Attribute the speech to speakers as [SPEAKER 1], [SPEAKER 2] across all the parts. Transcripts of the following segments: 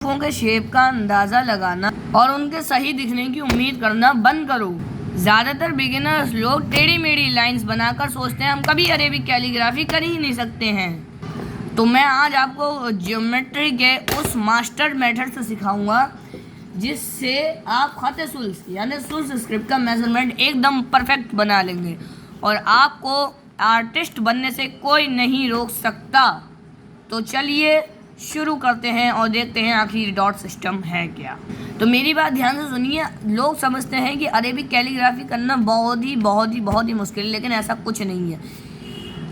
[SPEAKER 1] हरूफों के शेप का अंदाज़ा लगाना और उनके सही दिखने की उम्मीद करना बंद करो। ज़्यादातर बिगिनर्स लोग टेढ़ी मेढ़ी लाइंस बनाकर सोचते हैं हम कभी अरेबिक कैलीग्राफी कर ही नहीं सकते हैं। तो मैं आज आपको ज्योमेट्री के उस मास्टर मेथड से सिखाऊंगा जिससे आप खत सुल्स यानी सुल्स स्क्रिप्ट का मेजरमेंट एकदम परफेक्ट बना लेंगे और आपको आर्टिस्ट बनने से कोई नहीं रोक सकता। तो चलिए शुरू करते हैं और देखते हैं आखिर डॉट सिस्टम है क्या। तो मेरी बात ध्यान से सुनिए। लोग समझते हैं कि अरेबिक कैलीग्राफी करना बहुत ही मुश्किल है, लेकिन ऐसा कुछ नहीं है।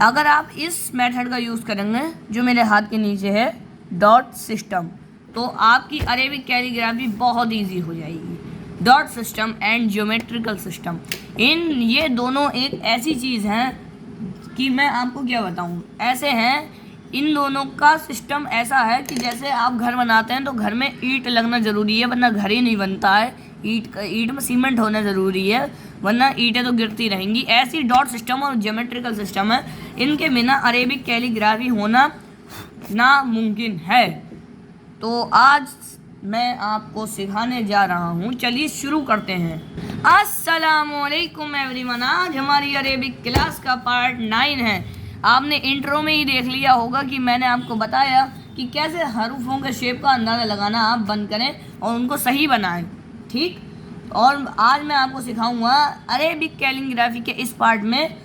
[SPEAKER 1] अगर आप इस मेथड का यूज़ करेंगे जो मेरे हाथ के नीचे है डॉट सिस्टम, तो आपकी अरेबिक कैलीग्राफी बहुत ईजी हो जाएगी। Dot system and geometrical system, ये दोनों एक ऐसी चीज़ हैं कि मैं आपको क्या बताऊं। ऐसे हैं, इन दोनों का सिस्टम ऐसा है कि जैसे आप घर बनाते हैं तो घर में ईंट लगना ज़रूरी है, वरना घर ही नहीं बनता है। ईंट में सीमेंट होना ज़रूरी है, वरना ईंटें तो गिरती रहेंगी। ऐसी डॉट सिस्टम और ज्योमेट्रिकल सिस्टम है, इनके बिना अरेबिक कैलीग्राफी होना नामुमकिन है। तो आज मैं आपको सिखाने जा रहा हूँ, चलिए शुरू करते हैं। अस्सलामुअलैकुम एवरीवन। आज हमारी अरेबिक क्लास का पार्ट 9 है। आपने इंट्रो में ही देख लिया होगा कि मैंने आपको बताया कि कैसे हरूफों के शेप का अंदाज़ा लगाना आप बंद करें और उनको सही बनाएं, ठीक। और आज मैं आपको सिखाऊंगा अरेबिक कैलीग्राफी के इस पार्ट में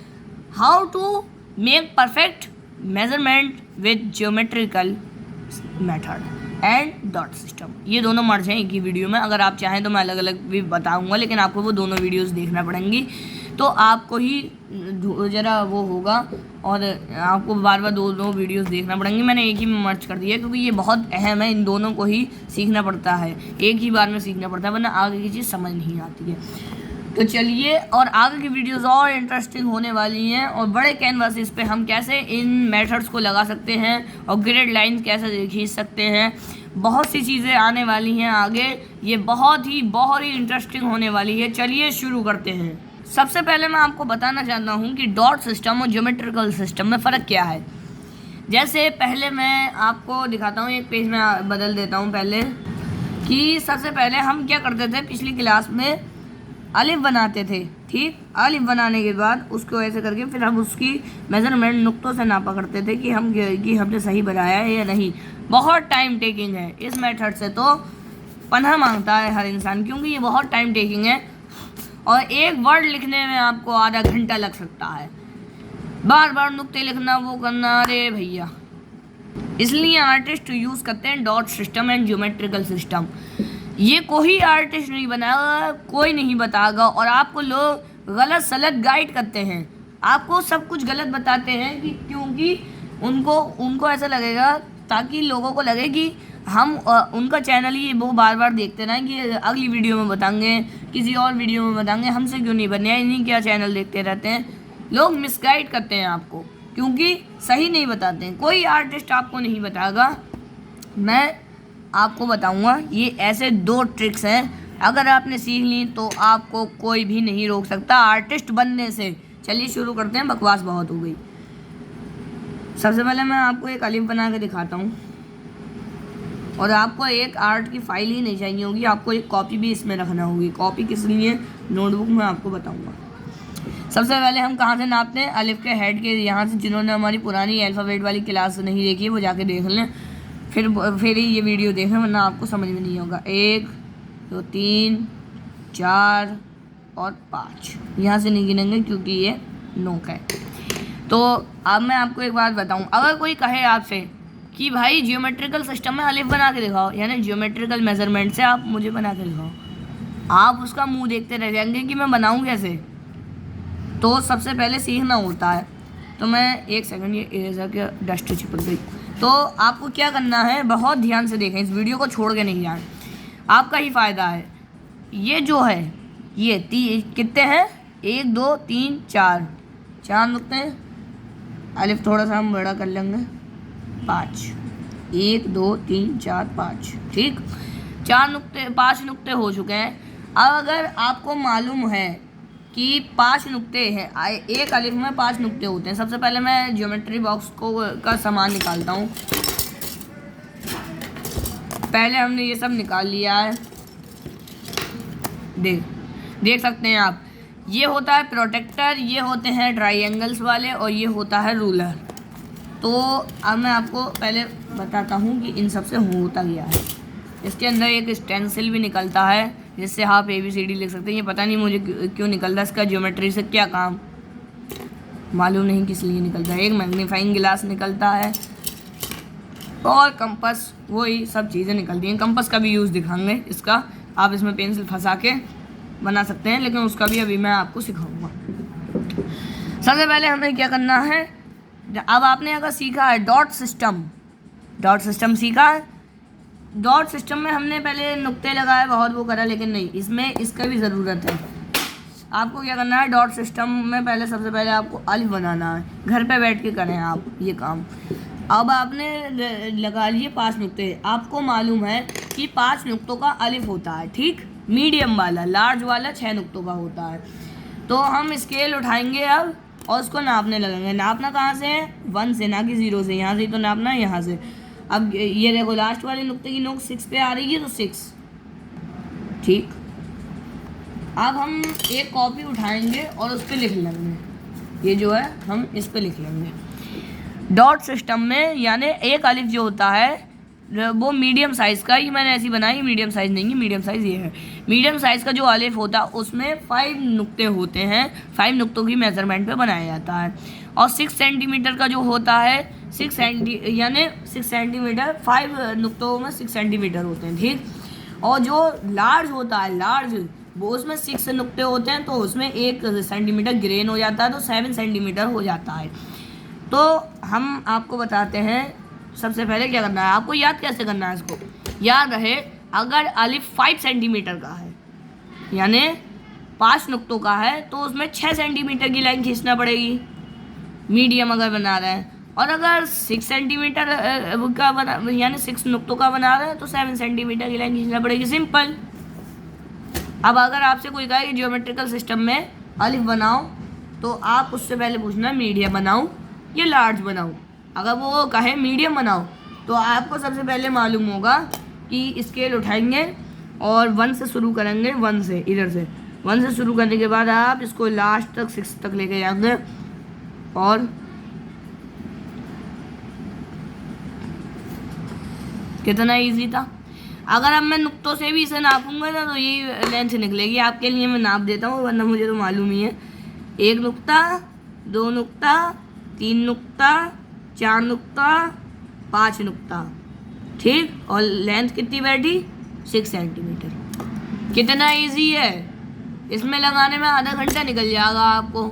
[SPEAKER 1] how to make perfect measurement with geometrical method and dot system. ये दोनों मर्ज हैं एक ही वीडियो में। अगर आप चाहें तो मैं अलग अलग भी बताऊंगा, लेकिन आपको वो दोनों वीडियोस देखना पड़ेंगी, तो आपको ही ज़रा वो होगा और आपको बार बार दो वीडियोस देखना पड़ेंगे। मैंने एक ही में मर्ज कर दिया क्योंकि ये बहुत अहम है, इन दोनों को ही सीखना पड़ता है, एक ही बार में सीखना पड़ता है, वरना आगे की चीज़ समझ नहीं आती है। तो चलिए, और आगे की वीडियोस और इंटरेस्टिंग होने वाली हैं और बड़े कैनवासेस पे हम कैसे इन मेथड्स को लगा सकते हैं और ग्रिड लाइंस कैसे खींच सकते हैं, बहुत सी चीज़ें आने वाली हैं आगे। ये बहुत ही इंटरेस्टिंग होने वाली है। चलिए शुरू करते हैं। सबसे पहले मैं आपको बताना चाहता हूँ कि डॉट सिस्टम और ज्योमेट्रिकल सिस्टम में फ़र्क क्या है। जैसे पहले मैं आपको दिखाता हूँ, एक पेज में बदल देता हूँ पहले, कि सबसे पहले हम क्या करते थे, पिछली क्लास में अलिफ बनाते थे, ठीक। अलिफ बनाने के बाद उसको ऐसे करके फिर हम उसकी मेज़रमेंट नुक्तों से नापा करते थे कि हमने सही बनाया है या नहीं। बहुत टाइम टेकिंग है इस मेथड से, तो पनाह मांगता है हर इंसान, क्योंकि ये बहुत टाइम टेकिंग है और एक वर्ड लिखने में आपको आधा घंटा लग सकता है। बार बार नुक्ते लिखना, वो करना, अरे भैया। इसलिए आर्टिस्ट यूज़ करते हैं dot system and geometrical system. ये कोई आर्टिस्ट नहीं बनाएगा, कोई नहीं बताएगा, और आपको लोग गलत सलत गाइड करते हैं, आपको सब कुछ गलत बताते हैं कि क्योंकि उनको ऐसा लगेगा, ताकि लोगों को लगे कि हम उनका चैनल ही वो बार बार देखते रहें कि अगली वीडियो में बताएंगे, किसी और वीडियो में बताएंगे, हमसे क्यों नहीं बने, इन्हीं क्या चैनल देखते रहते हैं। लोग मिसगाइड करते हैं आपको, क्योंकि सही नहीं बताते हैं। कोई आर्टिस्ट आपको नहीं बताएगा, मैं आपको बताऊंगा। ये ऐसे 2 ट्रिक्स हैं, अगर आपने सीख ली तो आपको कोई भी नहीं रोक सकता आर्टिस्ट बनने से। चलिए शुरू करते हैं, बकवास बहुत हो गई। सबसे पहले मैं आपको एक अलिफ बना के दिखाता हूँ, और आपको एक आर्ट की फाइल ही नहीं चाहिए होगी, आपको एक कॉपी भी इसमें रखना होगी। कॉपी किस लिए, नोटबुक में आपको बताऊँगा। सबसे पहले हम कहाँ से नापते हैं, अलिफ के हेड के यहाँ से। जिन्होंने हमारी पुरानी अल्फ़ाबेट वाली क्लास नहीं देखी है वो जाके देख लें, फिर ही ये वीडियो देखें, वरना आपको समझ में नहीं होगा। 1 2 3 4 और 5 यहाँ से नहीं गिनेंगे क्योंकि ये नोक है। तो अब मैं आपको एक बात बताऊं, अगर कोई कहे आपसे कि भाई ज्योमेट्रिकल सिस्टम में अलिफ बना के दिखाओ, यानी ज्योमेट्रिकल मेजरमेंट से आप मुझे बना के दिखाओ, आप उसका मुंह देखते रह जाएंगे कि मैं बनाऊं कैसे। तो सबसे पहले सीखना होता है। तो मैं एक सेकंड, ये इरेजर के डस्ट चिपक गई। तो आपको क्या करना है, बहुत ध्यान से देखें, इस वीडियो को छोड़ के नहीं जाएं, आपका ही फ़ायदा है। ये जो है ये कितने हैं, 1 2 3 4 नुक्ते हैं। अलिफ थोड़ा सा हम बड़ा कर लेंगे, 5 1 2 3 4 5, ठीक। 5 नुक्ते हो चुके हैं। अब अगर आपको मालूम है कि 5 नुक्ते हैं, एक अलिफ में 5 नुक्ते होते हैं। सबसे पहले मैं ज्योमेट्री बॉक्स का सामान निकालता हूँ। पहले हमने ये सब निकाल लिया है। देख सकते हैं आप, ये होता है प्रोटेक्टर, ये होते हैं ट्राइंगल्स वाले, और ये होता है रूलर। तो अब मैं आपको पहले बताता हूँ कि इन सब से होता क्या है। इसके अंदर एक स्टेंसिल भी निकलता है जिससे आप ABCD लिख सकते हैं। ये पता नहीं मुझे क्यों निकलता है, इसका ज्योमेट्री से क्या काम मालूम नहीं किस लिए निकलता है। एक मैग्नीफाइंग ग्लास निकलता है और कंपास, वही सब चीज़ें निकलती हैं। कंपास का भी यूज़ दिखाएंगे इसका, आप इसमें पेंसिल फंसा के बना सकते हैं, लेकिन उसका भी अभी मैं आपको सिखाऊंगा। सबसे पहले हमें क्या करना है, अब आपने अगर सीखा है डॉट सिस्टम सीखा है। डॉट सिस्टम में हमने पहले नुक्ते लगाए, बहुत वो करा, लेकिन नहीं, इसमें इसका भी ज़रूरत है। आपको क्या करना है, डॉट सिस्टम में पहले सबसे पहले आपको अलिफ बनाना है। घर पे बैठ के करें आप ये काम। अब आपने लगा लिए 5 नुक्ते। आपको मालूम है कि 5 नुक्तों का अलिफ होता है, ठीक। मीडियम वाला, लार्ज वाला 6 नुक्तों का होता है। तो हम स्केल उठाएंगे अब और उसको नापने लगेंगे। नापना कहाँ से है, 1 से, ना कि 0 से। यहाँ से तो नापना है, यहाँ से। अब ये देखो, लास्ट वाले नुक्ते की नोक 6 पे आ रही है, तो 6, ठीक। अब हम एक कॉपी उठाएंगे और उस पर लिख लेंगे। ये जो है हम इस पर लिख लेंगे। डॉट सिस्टम में यानी एक अलिफ जो होता है वो मीडियम साइज़ का, ये मैंने ऐसी बनाई, मीडियम साइज़ नहीं है, मीडियम साइज़ ये है। मीडियम साइज़ का जो अलिफ होता है उसमें 5 नुक्ते होते हैं। 5 नुक्तों की मेज़रमेंट पे बनाया जाता है। और 6 सेंटीमीटर का जो होता है, 6 सेंटीमीटर, 5 नुक्तों में 6 सेंटीमीटर होते हैं, ठीक। और जो लार्ज होता है, लार्ज, वो उसमें 6 नुक्ते होते हैं, तो उसमें 1 सेंटीमीटर ग्रेन हो जाता है, तो 7 सेंटीमीटर हो जाता है। तो हम आपको बताते हैं सबसे पहले क्या करना है। आपको याद कैसे करना है इसको, याद रहे, अगर अलिफ 5 सेंटीमीटर का है यानी 5 नुक्तों का है, तो उसमें 6 सेंटीमीटर की लाइन खींचना पड़ेगी, मीडियम अगर बना रहे हैं। और अगर 6 सेंटीमीटर का बना, यानी 6 नुक्तों का बना रहे हैं, तो 7 सेंटीमीटर की लाइन खींचना पड़ेगी, सिंपल। अब अगर आपसे कोई कहे कि ज्योमेट्रिकल सिस्टम में अलिफ बनाओ, तो आप उससे पहले पूछना मीडियम बनाऊँ या लार्ज बनाऊँ। अगर वो कहे मीडियम बनाओ, तो आपको सबसे पहले मालूम होगा कि स्केल उठाएंगे और 1 से शुरू करेंगे, 1 से, इधर से 1 से शुरू करने के बाद आप इसको लास्ट तक 6 तक लेके जाएंगे। और कितना इजी था। अगर अब मैं नुक्तों से भी इसे नापूंगा ना, तो ये लेंथ निकलेगी। आपके लिए मैं नाप देता हूँ, वरना मुझे तो मालूम ही है। 1 नुक्ता, 2 नुक्ता, 3 नुक्ता, 4 नुक्ता, 5 नुक्ता, ठीक। और लेंथ कितनी बैठी, 6 सेंटीमीटर। कितना इजी है, इसमें लगाने में आधा घंटा निकल जाएगा आपको,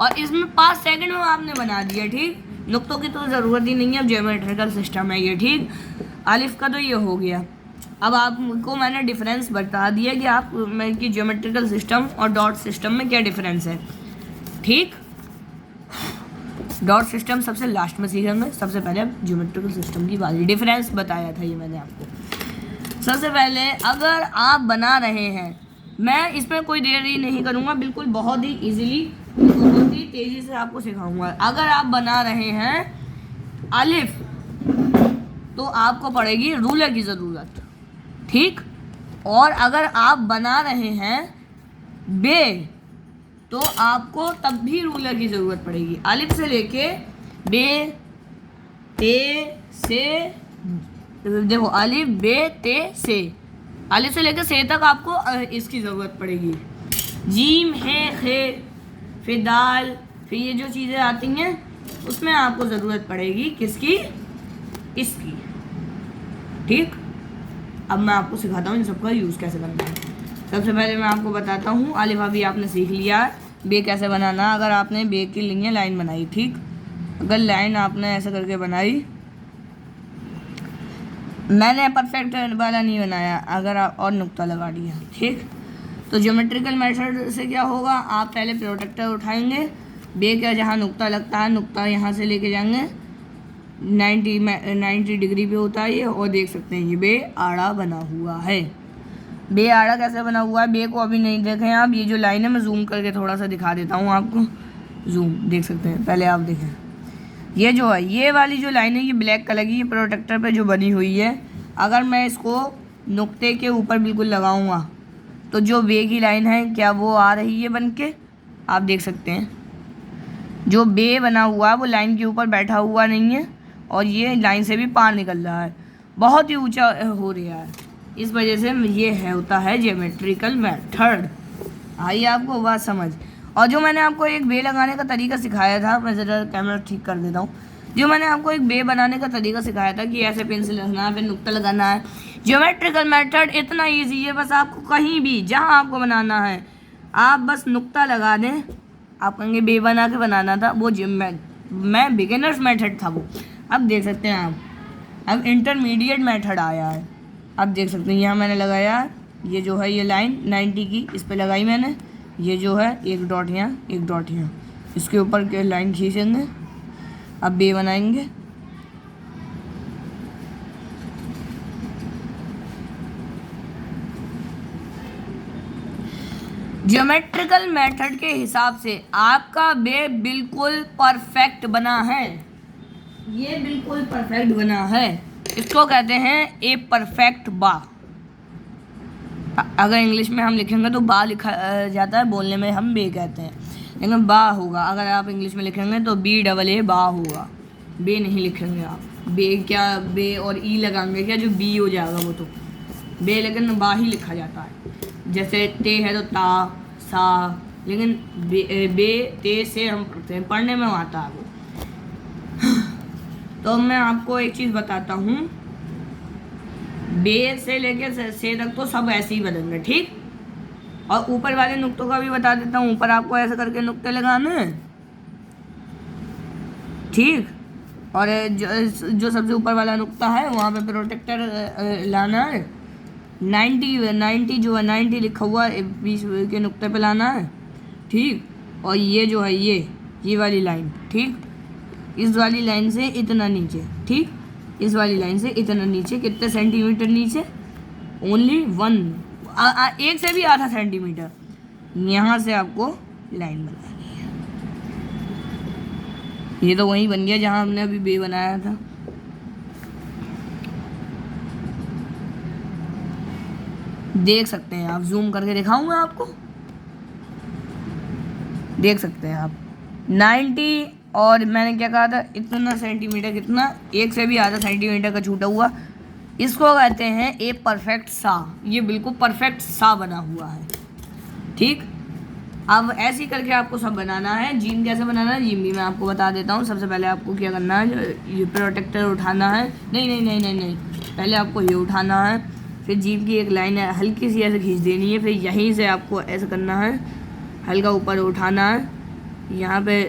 [SPEAKER 1] और इसमें 5 सेकंड में आपने बना दिया, ठीक। नुक्तों की तो ज़रूरत ही नहीं है, अब ज्योमेट्रिकल सिस्टम है ये, ठीक। अलिफ का तो ये हो गया। अब आपको मैंने डिफरेंस बता दिया कि आप कि ज्योमेट्रिकल सिस्टम और डॉट सिस्टम में क्या डिफरेंस है, ठीक। डॉट सिस्टम सबसे लास्ट में सीखेंगे, सबसे पहले ज्योमेट्रिकल सिस्टम की बात, डिफरेंस बताया था ये मैंने आपको। सबसे पहले अगर आप बना रहे हैं, मैं इसमें कोई देरी नहीं करूँगा, बिल्कुल बहुत ही इजीली, बहुत ही तेज़ी से आपको सिखाऊंगा। अगर आप बना रहे हैं अलिफ, तो आपको पड़ेगी रूलर की ज़रूरत, ठीक। और अगर आप बना रहे हैं बे, तो आपको तब भी रूलर की ज़रूरत पड़ेगी। अलिफ से लेके बे, ते, से, देखो अलिफ, बे, ते, से, अलिफ से लेकर से तक आपको इसकी ज़रूरत पड़ेगी। जीम है, खे, फिर दाल, फिर ये जो चीज़ें आती हैं उसमें आपको ज़रूरत पड़ेगी किसकी, इसकी, ठीक। अब मैं आपको सिखाता हूँ इन सबका यूज़ कैसे करना है। सबसे पहले मैं आपको बताता हूँ, अलिफ अभी आपने सीख लिया है, बे कैसे बनाना। अगर आपने बे के लिए लाइन बनाई, ठीक। अगर लाइन आपने ऐसे करके बनाई, मैंने परफेक्ट वाला नहीं बनाया, अगर आप और नुक्ता लगा दिया, ठीक। तो ज्योमेट्रिकल मेथड से क्या होगा, आप पहले प्रोटेक्टर उठाएंगे, बे का जहाँ नुक्ता लगता है, नुक्ता यहाँ से लेके जाएंगे 90 डिग्री पे होता है ये, और देख सकते हैं ये बे आड़ा बना हुआ है। बे आड़ा कैसे बना हुआ है, बे को अभी नहीं देखें आप, ये जो लाइन है मैं जूम करके थोड़ा सा दिखा देता हूँ आपको, जूम, देख सकते हैं, पहले आप देखें। ये जो है, ये वाली जो लाइन है, ये ब्लैक कलर की, ये प्रोटेक्टर पे जो बनी हुई है, अगर मैं इसको नुक्ते के ऊपर बिल्कुल लगाऊंगा तो जो बे की लाइन है क्या वो आ रही है बन के, आप देख सकते हैं जो बे बना हुआ है वो लाइन के ऊपर बैठा हुआ नहीं है और ये लाइन से भी पार निकल रहा है, बहुत ही ऊंचा हो रहा है। इस वजह से ये है होता है ज्योमेट्रिकल मेथड। आई आपको बात समझ। और जो मैंने आपको एक बे लगाने का तरीका सिखाया था, मैं ज़रा कैमरा ठीक कर देता हूँ, जो मैंने आपको एक बे बनाने का तरीका सिखाया था कि ऐसे पेंसिल रखना है, फिर नुक्ता लगाना है। ज्योमेट्रिकल मेथड इतना ईजी है, बस आपको कहीं भी जहाँ आपको बनाना है आप बस नुक्ता लगा दें। आप कहेंगे बे बना के बनाना था, वो मैं बिगिनर्स मेथड था वो। अब देख सकते हैं आप, अब इंटरमीडिएट मेथड आया है। अब देख सकते हैं यहाँ मैंने लगाया, ये जो है ये लाइन 90 की इस पे लगाई मैंने, ये जो है एक डॉट यहाँ एक डॉट यहाँ, इसके ऊपर के लाइन खींचेंगे। अब बे बनाएंगे। ज्योमेट्रिकल मेथड के हिसाब से आपका बे बिल्कुल परफेक्ट बना है, ये बिल्कुल परफेक्ट बना है। इसको कहते हैं ए परफेक्ट बा। अगर इंग्लिश में हम लिखेंगे तो बा लिखा जाता है, बोलने में हम बे कहते हैं, लेकिन बा होगा। अगर आप इंग्लिश में लिखेंगे तो BAA बा होगा, बे नहीं लिखेंगे आप। बे क्या, बे और ई लगाएंगे क्या, जो बी हो जाएगा वो तो बे, लेकिन बा ही लिखा जाता है। जैसे ते है तो ता सा, लेकिन बे ते से हम पढ़ते हैं, पढ़ने में आता है वो। तो मैं आपको एक चीज़ बताता हूँ, बे से लेके से तक तो सब ऐसे ही बनेंगे, ठीक। और ऊपर वाले नुक्तों का भी बता देता हूँ, ऊपर आपको ऐसे करके नुक्ते लगाने हैं, ठीक। और जो सबसे ऊपर वाला नुक्ता है वहाँ पे प्रोटेक्टर लाना है, 90 जो है 90 लिखा हुआ है 20 के नुक्ते पे लाना है, ठीक। और ये जो है ये वाली लाइन, ठीक, इस वाली लाइन से इतना नीचे, ठीक, इस वाली लाइन से इतना नीचे, कितने सेंटीमीटर नीचे, ओनली 1 एक से भी आधा सेंटीमीटर, यहाँ से आपको लाइन बनानी है। ये तो वहीं बन गया जहाँ हमने अभी बे बनाया था। देख सकते हैं आप, जूम करके दिखाऊंगा आपको, देख सकते हैं आप 90 और मैंने क्या कहा था, इतना सेंटीमीटर, कितना, 1 से भी आधा सेंटीमीटर का छूटा हुआ, इसको कहते हैं ए परफेक्ट सा। ये बिल्कुल परफेक्ट सा बना हुआ है, ठीक। अब ऐसे ही करके आपको सब बनाना है। जीम कैसे बनाना है, जीम भी मैं आपको बता देता हूँ। सबसे पहले आपको क्या करना है, ये प्रोटेक्टर उठाना है, नहीं, पहले आपको ये उठाना है, फिर जीम की एक लाइन है हल्की सी ऐसे खींच देनी है, फिर यहीं से आपको ऐसे करना है, हल्का ऊपर उठाना है, यहाँ पे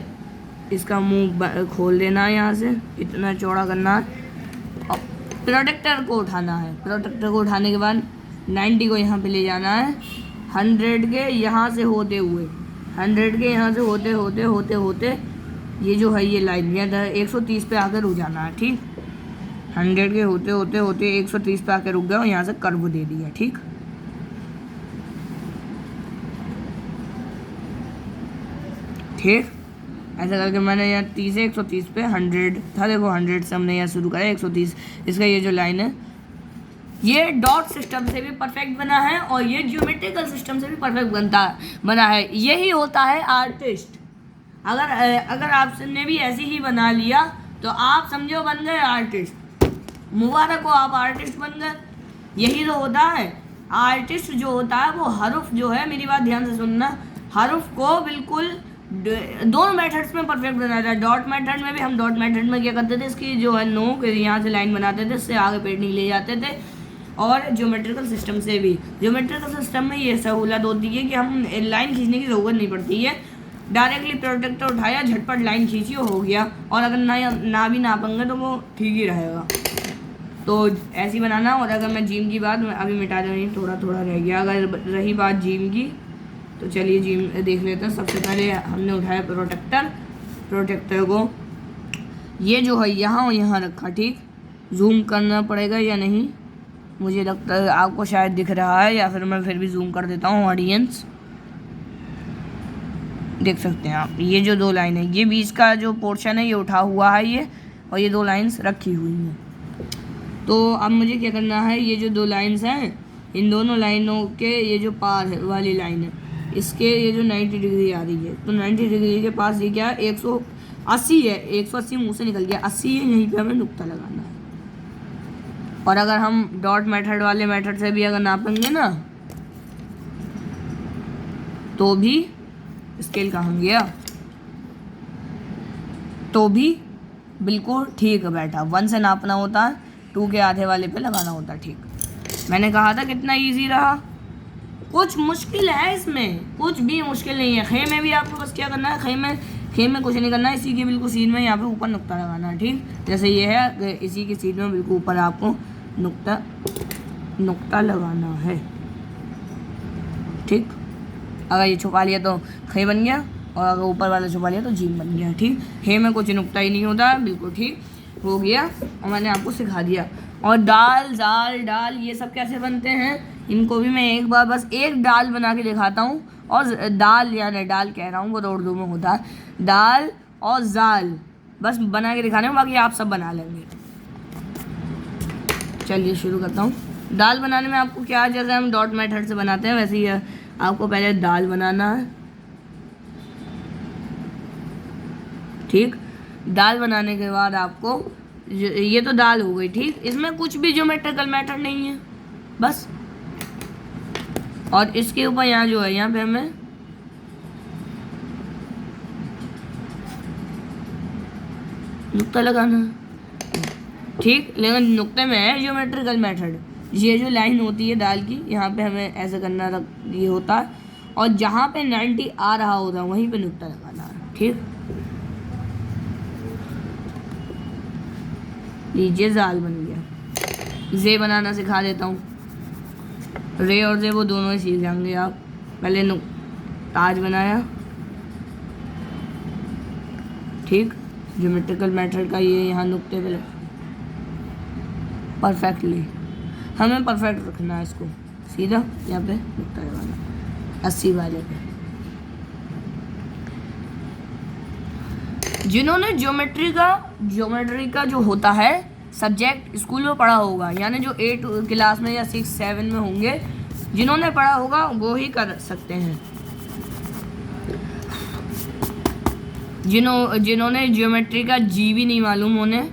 [SPEAKER 1] इसका मुंह खोल देना है, यहाँ से इतना चौड़ा करना है, और प्रोटेक्टर को उठाना है। प्रोटेक्टर को उठाने के बाद 90 को यहाँ पे ले जाना है, 100 के यहाँ से होते हुए, 100 के यहाँ से होते ये जो है ये लाइन, यह 130 पे आकर रुक जाना है, ठीक। 100 के होते 130 पे आकर रुक गया और यहाँ से कर्व दे दिया, ठीक। ठीक, ऐसा करके मैंने यहाँ 30 से 130 पे 100 था, देखो 100 से हमने यहाँ शुरू करा, 130 इसका ये जो लाइन है, ये डॉट सिस्टम से भी परफेक्ट बना है और ये ज्योमेट्रिकल सिस्टम से भी परफेक्ट बना है। यही होता है आर्टिस्ट। अगर आपने भी ऐसे ही बना लिया तो आप समझो बन गए आर्टिस्ट, मुबारक हो, आप आर्टिस्ट बन गए। यही तो होता है आर्टिस्ट, जो होता है वो हरुफ जो है, मेरी बात ध्यान से सुनना, हरुफ को बिल्कुल दोनों मेथड्स में परफेक्ट बनाता है। डॉट मेथड में भी, हम डॉट मेथड में क्या करते थे, इसकी जो है नोक यहाँ से लाइन बनाते थे, इससे आगे पेड़ नहीं ले जाते थे। और ज्योमेट्रिकल सिस्टम से भी, ज्योमेट्रिकल सिस्टम में ये सहूलत होती है कि हम लाइन खींचने की ज़रूरत नहीं पड़ती है, डायरेक्टली प्रोटेक्टर उठाया, झटपट लाइन खींची, हो गया। और अगर ना भी नापेंगे तो वो ठीक ही रहेगा। तो ऐसे ही बनाना। और अगर मैं जिम की बात, मैं अभी मिटा दूँगी, थोड़ा रह गया। अगर रही बात जिम की, तो चलिए जिम देख लेते हैं। सबसे पहले हमने उठाया प्रोटेक्टर को, ये जो है यहाँ रखा, ठीक। जूम करना पड़ेगा या नहीं, मुझे लगता है आपको शायद दिख रहा है, या फिर मैं फिर भी जूम कर देता हूँ। ऑडियंस देख सकते हैं आप, ये जो 2 लाइन है, ये बीच का जो पोर्शन है ये उठा हुआ है ये, और ये 2 लाइंस रखी हुई हैं, तो अब मुझे क्या करना है, ये जो दो लाइंस हैं इन दोनों लाइनों के ये जो पार वाली लाइन है इसके ये जो 90 डिग्री आ रही है, तो 90 डिग्री के पास ये क्या है 180 है, 180 मुंह से निकल गया, 80 है, यहीं पे हमें नुक्ता लगाना है। और अगर हम डॉट मेथड वाले मेथड से भी अगर नापेंगे ना तो भी स्केल कहाँ गया, तो भी बिल्कुल ठीक बैठा। 1 से नापना होता है, 2 के आधे वाले पे लगाना होता है। ठीक, मैंने कहा था कितना इजी रहा। कुछ मुश्किल है इसमें, कुछ भी मुश्किल नहीं है। खे में भी आपको बस क्या करना है, खे में कुछ नहीं करना है, इसी के बिल्कुल सीध में यहाँ पे ऊपर नुक्ता लगाना है। ठीक, जैसे ये है, इसी के सीध में बिल्कुल ऊपर आपको नुक्ता लगाना है। ठीक, अगर ये छुपा लिया तो खे बन गया, और अगर ऊपर वाला छुपा लिया तो जीम बन गया। ठीक, हे में कुछ नुक्ता ही नहीं होता, बिल्कुल ठीक हो गया, और मैंने आपको सिखा दिया। और दाल, जाल, डाल ये सब कैसे बनते हैं इनको भी मैं एक बार बस एक दाल बना के दिखाता हूँ। और दाल यानी डाल कह रहा हूँ, वो तो उर्दू में होता है, दाल और जाल बस बना के दिखाने में, बाकी आप सब बना लेंगे। चलिए शुरू करता हूँ। दाल बनाने में आपको क्या, जैसे हम डॉट मेथड से बनाते हैं वैसे ही आपको पहले दाल बनाना है। ठीक, दाल बनाने के बाद आपको ये तो दाल हो गई। ठीक, इसमें कुछ भी ज्योमेट्रिकल मेथड नहीं है बस। और इसके ऊपर यहाँ जो है, यहाँ पे हमें नुक्ता लगाना है। ठीक, लेकिन नुक्ते में है ज्योमेट्रिकल मेथड। ये जो लाइन होती है दाल की, यहाँ पे हमें ऐसे करना ये होता है, और जहाँ पे 90 आ रहा होता है वहीं पे नुक्ता लगाना है। ठीक, लीजिए जाल बन गया। जे बनाना सिखा देता हूँ। रे और जे वो दोनों ही सीख जाएंगे आप। पहले ताज बनाया। ठीक, ज्योमेट्रिकल मेथड का ये यहाँ नुक्ते पे परफेक्टली हमें परफेक्ट रखना है इसको, सीधा यहाँ पे नुक्ता लगाना 80 वाले पे। जिन्होंने ज्योमेट्री का जो होता है सब्जेक्ट स्कूल में पढ़ा होगा, यानी जो 8 क्लास में या 6-7 में होंगे, जिन्होंने पढ़ा होगा वो ही कर सकते हैं। जिन्होंने ज्योमेट्री का जी भी नहीं मालूम उन्हें,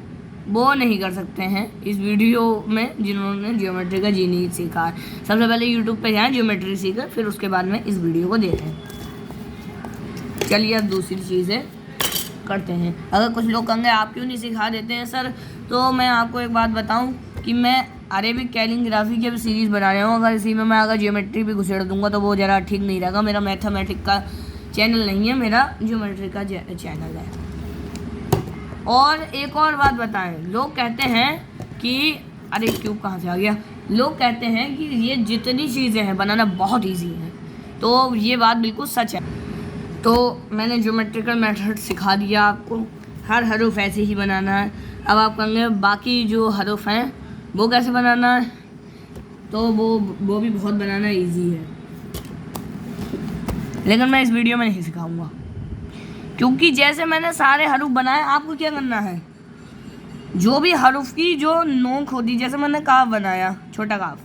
[SPEAKER 1] वो नहीं कर सकते हैं इस वीडियो में। जिन्होंने ज्योमेट्री का जी नहीं सीखा, सबसे पहले यूट्यूब पे जाएं, ज्योमेट्री सीखें, फिर उसके बाद में इस वीडियो को देखें। चलिए अब दूसरी चीज़ें करते हैं। अगर कुछ लोग कहेंगे आप क्यों नहीं सिखा देते हैं सर, तो मैं आपको एक बात बताऊं कि मैं अरेबिक कैलीग्राफी की भी सीरीज़ बना रहा हूँ। अगर इसी में मैं अगर ज्योमेट्री भी घुसेड़ दूंगा तो वो ज़रा ठीक नहीं रहेगा। मेरा मैथमेटिक का चैनल नहीं है, मेरा ज्योमेट्री का चैनल है। और एक और बात बताएं, लोग कहते हैं कि अरे क्यूब कहाँ से आ गया, लोग कहते हैं कि ये जितनी चीज़ें हैं बनाना बहुत ईजी है, तो ये बात बिल्कुल सच है। तो मैंने ज्योमेट्रिकल मेथड सिखा दिया आपको, हर हरूफ ऐसे ही बनाना है। अब आप कहेंगे बाकी जो हरूफ हैं वो कैसे बनाना है, तो वो भी बहुत बनाना इजी है, लेकिन मैं इस वीडियो में नहीं सिखाऊंगा, क्योंकि जैसे मैंने सारे हरूफ बनाए, आपको क्या करना है, जो भी हरूफ की जो नोक होती, जैसे मैंने काफ बनाया, छोटा काफ,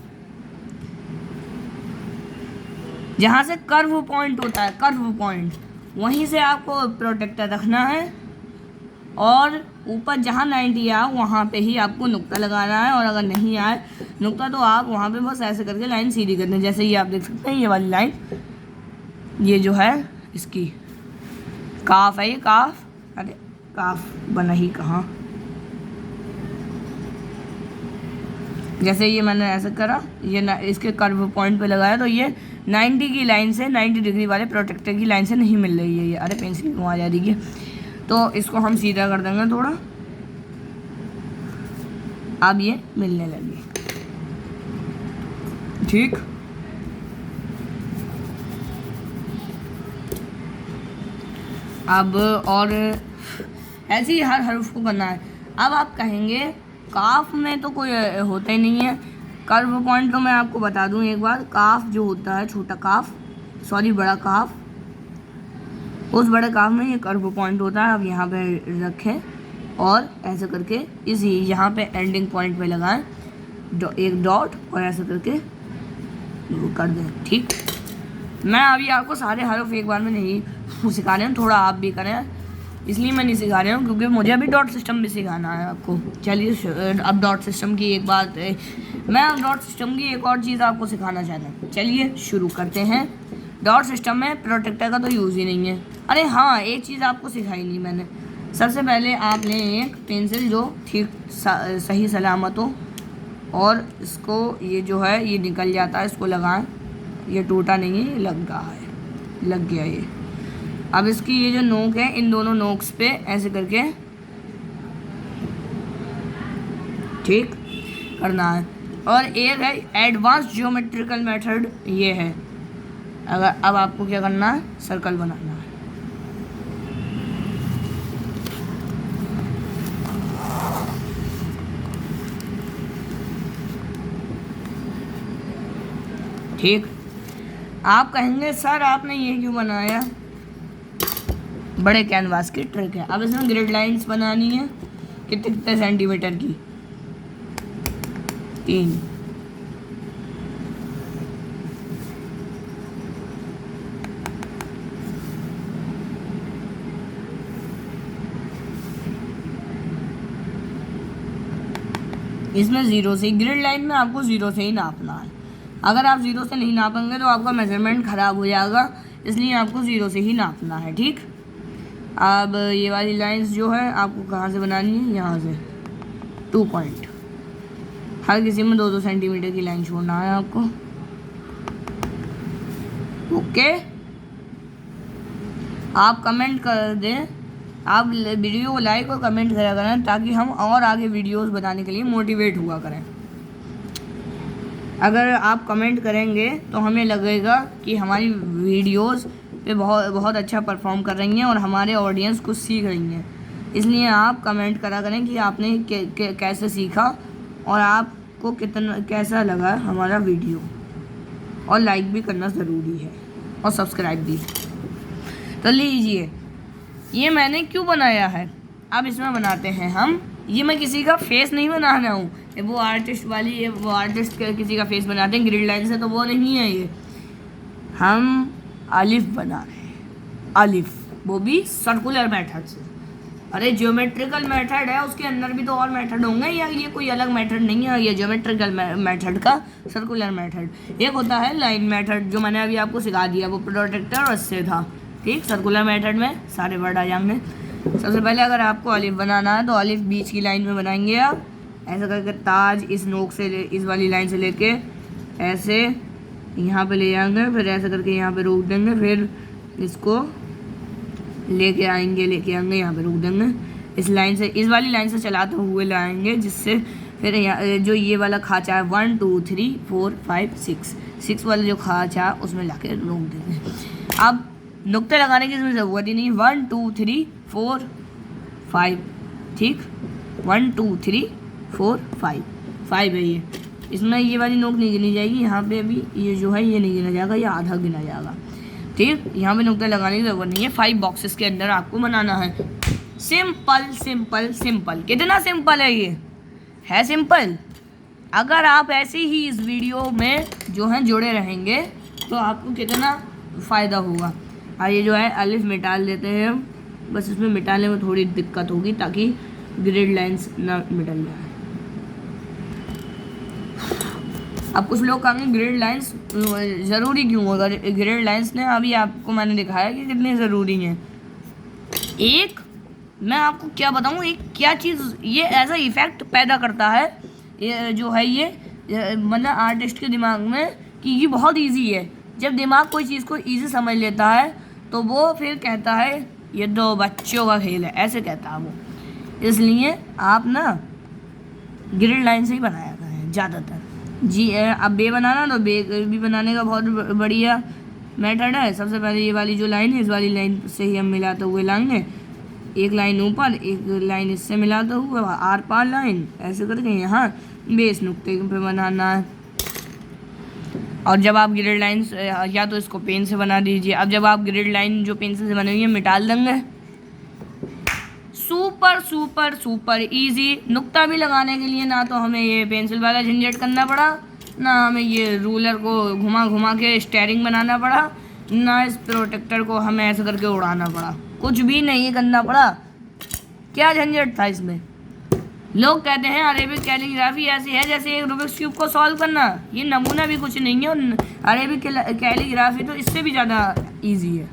[SPEAKER 1] जहाँ से कर्व पॉइंट होता है, कर्व पॉइंट, वहीं से आपको प्रोटेक्टर रखना है, और ऊपर जहाँ 90 आया वहाँ पे ही आपको नुक्ता लगाना है। और अगर नहीं आए नुक्ता तो आप वहाँ पे बस ऐसे करके लाइन सीधी करनी है। जैसे ये आप देख सकते हैं, ये वाली लाइन, ये जो है इसकी काफ है, ये काफ, अरे काफ बना ही कहाँ, जैसे ये मैंने ऐसा करा, ये इसके कर्व पॉइंट पे लगाया, तो ये 90 की लाइन से, 90 डिग्री वाले प्रोटेक्टर की लाइन से नहीं मिल रही है ये। अरे पेंसिल क्यों आ जा रही है, तो इसको हम सीधा कर देंगे थोड़ा, अब ये मिलने लगी। ठीक, अब और ऐसे ही हर हर्फ को करना है। अब आप कहेंगे काफ में तो कोई होता ही नहीं है कर्व पॉइंट, तो मैं आपको बता दूं एक बार, काफ जो होता है, छोटा काफ, सॉरी बड़ा काफ, उस बड़े काफ में ये कर्व पॉइंट होता है। अब यहाँ पे रखें और ऐसे करके इसी यहाँ पे एंडिंग पॉइंट पे लगाएं, एक डॉट और ऐसा करके कर दें। ठीक, मैं अभी आपको सारे हरफ एक बार में नहीं सिखा रहे हैं, थोड़ा आप भी करें, इसलिए मैं नहीं सिखा रहा हूँ क्योंकि मुझे अभी डॉट सिस्टम भी सिखाना है आपको। चलिए अब डॉट सिस्टम की एक बात मैं अब डॉट सिस्टम की एक और चीज़ आपको सिखाना चाहता हूँ। चलिए शुरू करते हैं। डॉट सिस्टम में प्रोटेक्टर का तो यूज़ ही नहीं है। अरे हाँ, एक चीज़ आपको सिखाई नहीं मैंने। सबसे पहले आप लें एक पेंसिल जो ठीक सही सलामत हो, और इसको ये जो है ये निकल जाता है, इसको लगाएं। ये टूटा नहीं है, ये लग रहा है, लग गया ये। अब इसकी ये जो नोक है, इन दोनों नोक्स पे ऐसे करके ठीक करना है। और एक है एडवांस ज्योमेट्रिकल मेथड, ये है। अगर अब आपको क्या करना है, सर्कल बनाना है। ठीक, आप कहेंगे सर आपने ये क्यों बनाया, बड़े कैनवास की ट्रिक है। अब इसमें ग्रिड लाइंस बनानी है, कितने सेंटीमीटर की, 3। इसमें 0 से, ग्रिड लाइन में आपको 0 से ही नापना है। अगर आप 0 से नहीं नापेंगे तो आपका मेजरमेंट ख़राब हो जाएगा, इसलिए आपको 0 से ही नापना है। ठीक, अब ये वाली लाइंस जो है आपको कहाँ से बनानी है, यहाँ से 2 पॉइंट, हर किसी में 2-2 सेंटीमीटर की लाइन छोड़ना है आपको। ओके, आप कमेंट कर दें, आप वीडियो को लाइक और कमेंट करा करें ताकि हम और आगे वीडियोस बनाने के लिए मोटिवेट हुआ करें। अगर आप कमेंट करेंगे तो हमें लगेगा कि हमारी वीडियोस पे बहुत अच्छा परफॉर्म कर रही हैं और हमारे ऑडियंस कुछ सीख रही हैं। इसलिए आप कमेंट करा करें कि आपने कैसे सीखा और आपको कितना कैसा लगा हमारा वीडियो, और लाइक भी करना ज़रूरी है और सब्सक्राइब भी। तो लीजिए, ये मैंने क्यों बनाया है, अब इसमें बनाते हैं हम। ये मैं किसी का फेस नहीं बना रहा हूँ, वो आर्टिस्ट वाली, वो आर्टिस्ट किसी का फेस बनाते हैं ग्रिड लाइन से, तो वो नहीं है। ये हम अलिफ बना रहे हैं, अलिफ, वो भी सर्कुलर मेथड से। अरे ज्योमेट्रिकल मेथड है, उसके अंदर भी तो और मेथड होंगे, या ये कोई अलग मेथड नहीं है। ये ज्योमेट्रिकल मेथड का सर्कुलर मेथड। एक होता है लाइन मेथड, जो मैंने अभी आपको सिखा दिया, वो प्रोटेक्टर और इससे था। ठीक, सर्कुलर मेथड में सारे वर्ड आ जाएंगे। सबसे पहले अगर आपको अलिफ बनाना है तो अलिफ बीच की लाइन में बनाएंगे आप, ऐसा करके ताज इस नोक से इस वाली लाइन से लेके ऐसे यहाँ पे ले जाएंगे, फिर ऐसा करके यहाँ पे रोक देंगे, फिर इसको लेके आएंगे यहाँ पे रोक देंगे। इस लाइन से, इस वाली लाइन से चलाते हुए लाएंगे, जिससे फिर यहाँ जो ये वाला खाचा है 1 2 3 4 5 6 वाला जो खाचा है उसमें ला के रोक देंगे। अब नुक्ते लगाने की इसमें ज़रूरत ही नहीं, 1 2 3 4 5। ठीक, 1 2 3 4 5 है ये। इसमें ये वाली नोक नहीं गिनी जाएगी, यहाँ पे अभी ये जो है ये नहीं गिना जाएगा, ये आधा गिना जाएगा। ठीक, यहाँ पे नुक्ता लगाने की ज़रूरत नहीं है। 5 बॉक्सेस के अंदर आपको बनाना है। सिंपल सिंपल सिंपल, कितना सिंपल है, ये है सिंपल। अगर आप ऐसे ही इस वीडियो में जो है जुड़े रहेंगे तो आपको कितना फ़ायदा होगा। ये जो है अलिफ मिटा लेते हैं हम, बस इसमें मिटाने में थोड़ी दिक्कत होगी ताकि ग्रिड लाइंस ना मिटल जाए। अब कुछ लोग कहेंगे ग्रिड लाइंस ज़रूरी क्यों होगा, ग्रिड लाइंस ने अभी आपको मैंने दिखाया कि कितने ज़रूरी हैं। एक मैं आपको क्या बताऊँ, एक क्या चीज़ ये ऐसा इफ़ेक्ट पैदा करता है, ये जो है ये मतलब आर्टिस्ट के दिमाग में कि ये बहुत इजी है। जब दिमाग कोई चीज़ को इजी समझ लेता है तो वो फिर कहता है ये तो बच्चों का खेल है, ऐसे कहता है वो। इसलिए आप ना ग्रिड लाइन से ही बनाया करें ज़्यादातर। जी अब बे बनाना तो बे भी बनाने का बहुत बढ़िया मेथड है। सबसे पहले ये वाली जो लाइन है, इस वाली लाइन से ही हम मिलाते हुए लाएंगे, एक लाइन ऊपर, एक लाइन इससे मिलाते हुए, आर पार लाइन ऐसे करके यहाँ बेस नुक्ते पे बनाना है। और जब आप ग्रिड लाइन या तो इसको पेन से बना दीजिए। अब जब आप ग्रिड लाइन जो पेंसिल से बनी हुई है मिटा देंगे, soup super super super easy. नुक्ता भी लगाने के लिए ना तो हमें ये पेंसिल वाला झंझट करना पड़ा, ना हमें ये रूलर को घुमा घुमा के स्टेयरिंग बनाना पड़ा, ना इस प्रोटेक्टर को हमें ऐसे करके उड़ाना पड़ा, कुछ भी नहीं करना पड़ा। क्या झंझट था इसमें। लोग कहते हैं अरेबिक कैलीग्राफी ऐसी है जैसे एक रूबिक्स क्यूब को सॉल्व करना। ये नमूना भी कुछ नहीं है। अरेबिक कैलीग्राफी तो इससे भी ज़्यादा इजी है।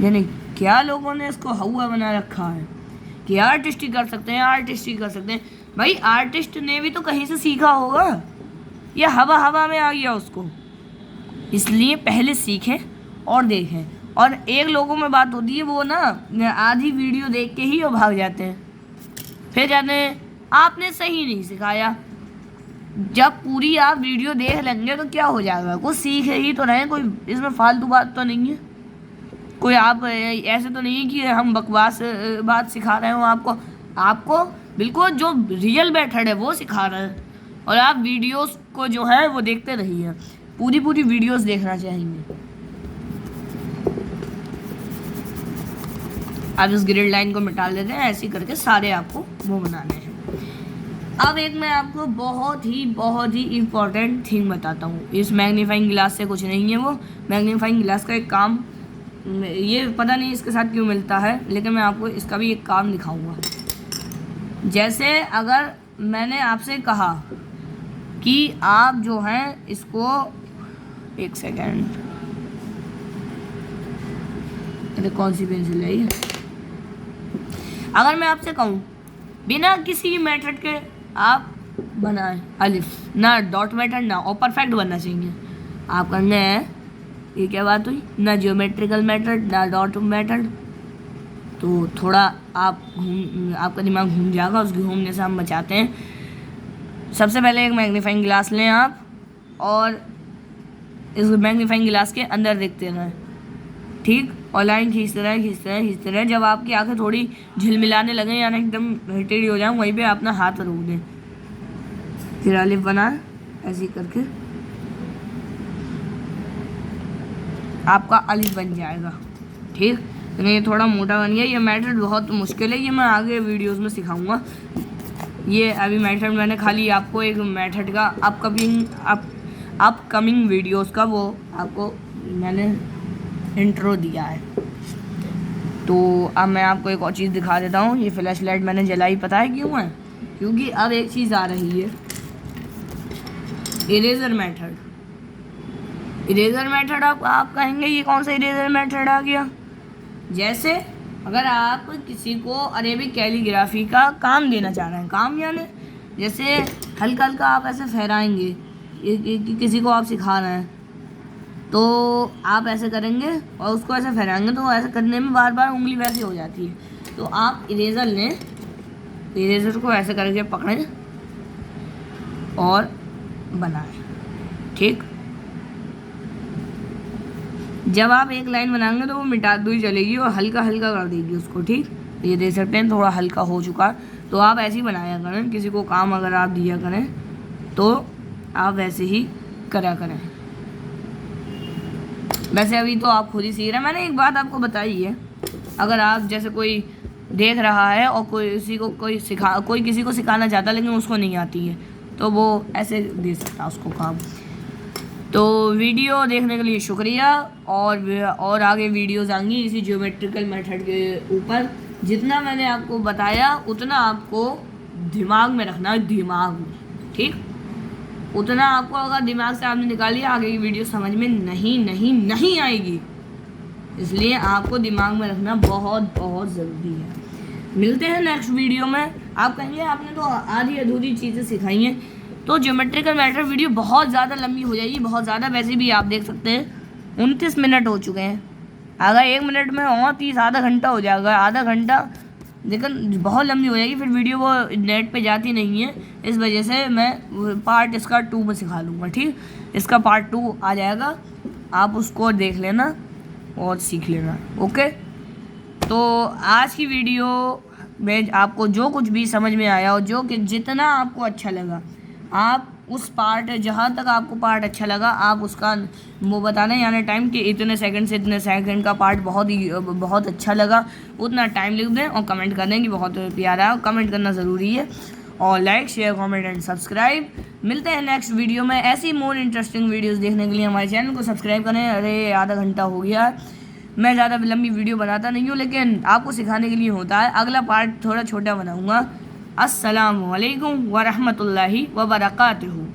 [SPEAKER 1] यानी क्या लोगों ने इसको हवा बना रखा है कि आर्टिस्ट ही कर सकते हैं, आर्टिस्ट ही कर सकते हैं। भाई आर्टिस्ट ने भी तो कहीं से सीखा होगा, या हवा हवा में आ गया उसको। इसलिए पहले सीखें और देखें। और एक लोगों में बात होती है, वो ना आधी वीडियो देख के ही वो भाग जाते हैं, फिर जाते हैं आपने सही नहीं सिखाया। जब पूरी आप वीडियो देख लेंगे तो क्या हो जाएगा, कुछ सीख ही तो रहे, कोई इसमें फालतू बात तो नहीं है। कोई आप ऐसे तो नहीं है कि हम बकवास बात सिखा रहे हो आपको बिल्कुल जो रियल मेथड है वो सिखा रहे हैं। और आप वीडियोस को जो है वो देखते रहिए, पूरी वीडियोस देखना चाहिए। आप इस ग्रिड लाइन को मिटा लेते हैं, ऐसे करके सारे आपको वो बनाने हैं। अब एक मैं आपको बहुत ही इम्पोर्टेंट थिंग बताता हूँ। इस मैग्नीफाइंग ग्लास से कुछ नहीं है, वो मैग्नीफाइंग ग्लास का एक काम, ये पता नहीं इसके साथ क्यों मिलता है, लेकिन मैं आपको इसका भी एक काम दिखाऊंगा। जैसे अगर मैंने आपसे कहा कि आप जो हैं इसको, एक सेकेंड, अरे कौन सी पेंसिल है ये। अगर मैं आपसे कहूँ बिना किसी मेथड के आप बनाएं अलिफ, ना डॉट मेथड ना, और परफेक्ट बनना चाहिए। आप करने हैं, ये क्या बात हुई, ना जियोमेट्रिकल मेथड ना डॉट मेथड, तो थोड़ा आपका दिमाग घूम जाएगा। उस घूमने से हम बचाते हैं। सबसे पहले एक मैग्नीफाइंग ग्लास लें आप, और इस मैग्नीफाइंग ग्लास के अंदर देखते रहें, ठीक, और लाइन खींचते रहे। जब आपकी आंखें थोड़ी झिलमिलाने लगे, यानी एकदम टेढ़ी हो जाए, वहीं पे अपना हाथ रोक दें। फिर अलिफ बनाएं, ऐसे करके आपका अलिफ बन जाएगा, ठीक। तो ये थोड़ा मोटा बन गया। ये मेथड बहुत मुश्किल है, ये मैं आगे वीडियोस में सिखाऊंगा। ये अभी मेथड मैंने खाली आपको एक मेथड का अपकमिंग वीडियोस का वो आपको मैंने इंट्रो दिया है। तो अब मैं आपको एक और चीज़ दिखा देता हूँ। ये फ्लैश लाइट मैंने जलाई, पता है क्यों है, क्योंकि अब एक चीज़ आ रही है, इरेजर मेथड। इरेजर मेथड आप कहेंगे ये कौन सा इरेजर मेथड आ गया। जैसे अगर आप किसी को अरेबिक कैलीग्राफी का काम देना चाह रहे हैं, काम यानी जैसे हल्का हल्का आप ऐसे फहराएंगे, किसी को आप सिखा रहे हैं, तो आप ऐसे करेंगे और उसको ऐसे फहराएंगे, तो ऐसे करने में बार बार उंगली वैसे हो जाती है। तो आप इरेजर लें, इरेजर को ऐसे करके पकड़ें और बनाएं, ठीक। जब आप एक लाइन बनाएंगे तो वो मिटा दी चलेगी और हल्का हल्का कर देगी उसको, ठीक। ये देख सकते हैं थोड़ा हल्का हो चुका है। तो आप ऐसे ही बनाया करें, किसी को काम अगर आप दिया करें तो आप वैसे ही करा करें। वैसे अभी तो आप खुद ही सीख रहे हैं, मैंने एक बात आपको बताई है। अगर आप जैसे कोई देख रहा है और कोई किसी को सिखाना चाहता है लेकिन उसको नहीं आती है, तो वो ऐसे दे सकता है उसको काम। तो वीडियो देखने के लिए शुक्रिया, और आगे वीडियोस आएंगी इसी ज्योमेट्रिकल मेथड के ऊपर। जितना मैंने आपको बताया उतना आपको दिमाग में रखना है, दिमाग में, ठीक। उतना आपको अगर दिमाग से आपने निकाली, आगे की वीडियो समझ में नहीं आएगी। इसलिए आपको दिमाग में रखना बहुत ज़रूरी है। मिलते हैं नेक्स्ट वीडियो में। आप कहेंगे आपने तो आधी अधूरी चीज़ें सिखाई हैं, तो ज्योमेट्रिकल मेथड वीडियो बहुत ज़्यादा लंबी हो जाएगी, बहुत ज़्यादा। वैसे भी आप देख सकते हैं 29 मिनट हो चुके हैं। अगर 1 मिनट में और 30 आधा घंटा हो जाएगा, आधा घंटा, लेकिन बहुत लंबी हो जाएगी, फिर वीडियो वो नेट पे जाती नहीं है। इस वजह से मैं पार्ट इसका 2 में सिखा लूँगा, ठीक। इसका पार्ट 2 आ जाएगा, आप उसको देख लेना और सीख लेना, ओके। तो आज की वीडियो में आपको जो कुछ भी समझ में आया और जितना आपको अच्छा लगा, आप उस पार्ट जहाँ तक आपको पार्ट अच्छा लगा आप उसका वो बताना, यानी टाइम कि इतने सेकंड से इतने सेकंड का पार्ट बहुत अच्छा लगा, उतना टाइम लिख दें और कमेंट कर दें कि बहुत प्यारा है। कमेंट करना ज़रूरी है और like share comment and subscribe. मिलते हैं नेक्स्ट वीडियो में। ऐसी मोर इंटरेस्टिंग वीडियोस देखने के लिए हमारे चैनल को सब्सक्राइब करें। अरे आधा घंटा हो गया है, मैं ज़्यादा लंबी वीडियो बनाता नहीं हूँ, लेकिन आपको सिखाने के लिए होता है। अगला पार्ट थोड़ा छोटा बनाऊँगा। अस्सलामु अलैकुम व रहमतुल्लाहि व बरकातुहू।